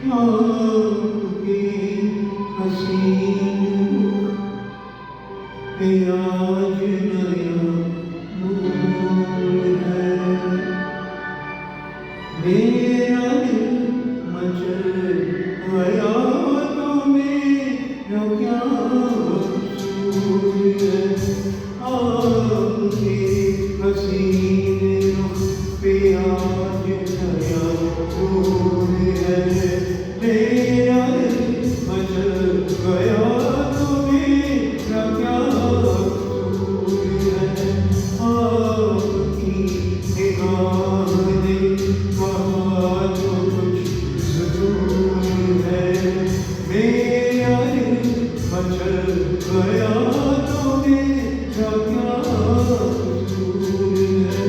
आपके हसीन पे आज नया नूर है। मेरा दिल मचल गया तो मेरा क्या कसूर है। आपके हसीन रुख पे आज नया नूर है। मेरा दिल मचल गया तो मेरा क्या कसूर है। आपकी निगाह ने कहा जो कुछ ज़रूर है। मेरा दिल मचल गया तो मेरा क्या कसूर है।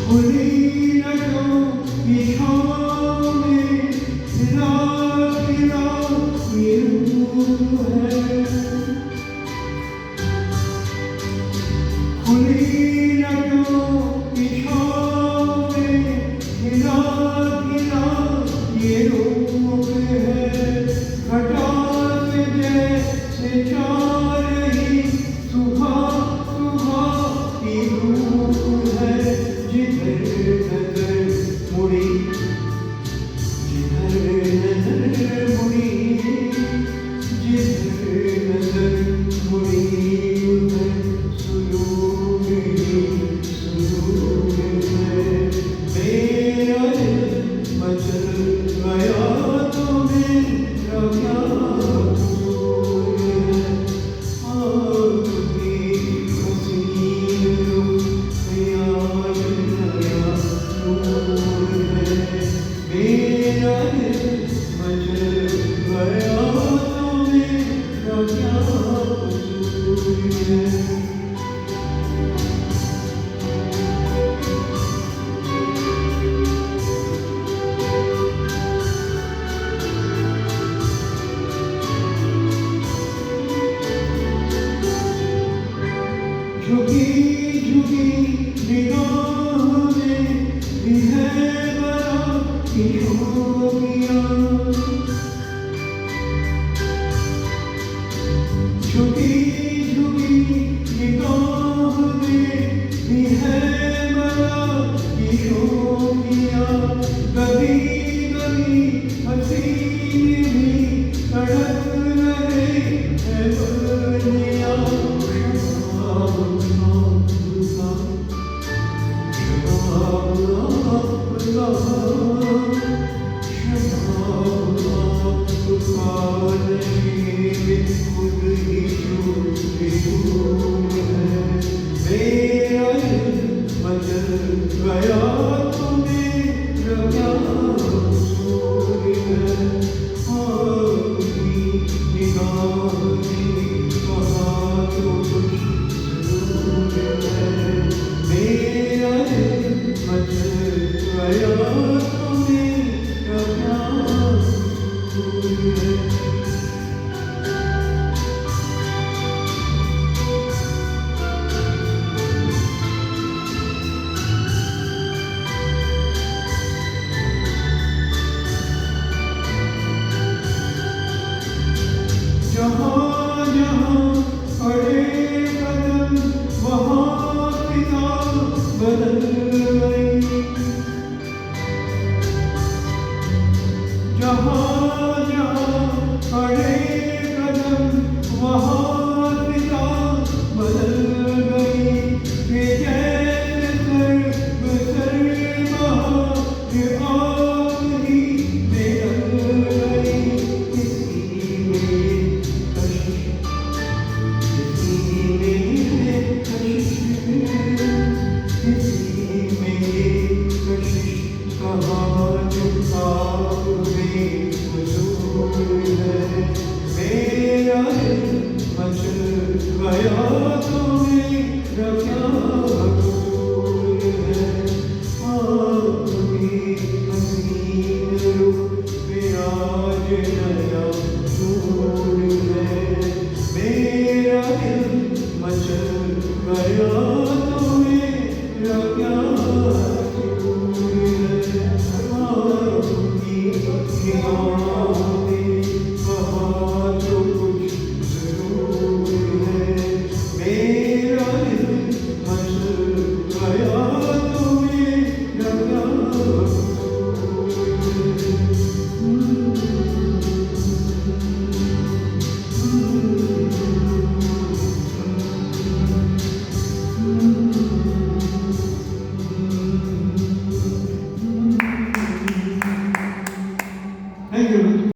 खुली नजरों की छाँव में खिला खिला ये रूह है। खुली नजरों की छाँव में खिला खिला ये रूह है। घटा से जैसे चाह रही सुबह सुबह की धूप है। जिधर नजर मुड़ी जिधर नजर मुड़ी जिधर नजर मुड़ी उधर सुरूर ही सुरूर है। मेरा दिल मचल गया तो मेरा क्या कसूर है। आपकी हसीन रुख पे आज नया नूर है। मेरा दिल मचल गया तो मेरा क्या कसूर है। झुकी झुकी निगाह में भी है बड़ा किशोरिया। झुकी झुकी निगाह में भी है बड़ा किशोरिया। कभी कभी हसीन भी तड़प रहे हैं बलिया। गया तो मेरा क्या कसूर है। आपकी निगाह ने कहा जो कुछ ज़रूर है। मेरा दिल मचल गया तो मेरा क्या कसूर है। जहाँ जहाँ पड़े कदम वहाँ फिजा बदल गई। जहाँ जहाँ पड़े कदम वहाँ फिजा बदल गई। ये जैसे सर्व बहा ये आप ही में ढल गई। किसी में किसी में गया तो मेरा क्या कसूर है, आपकी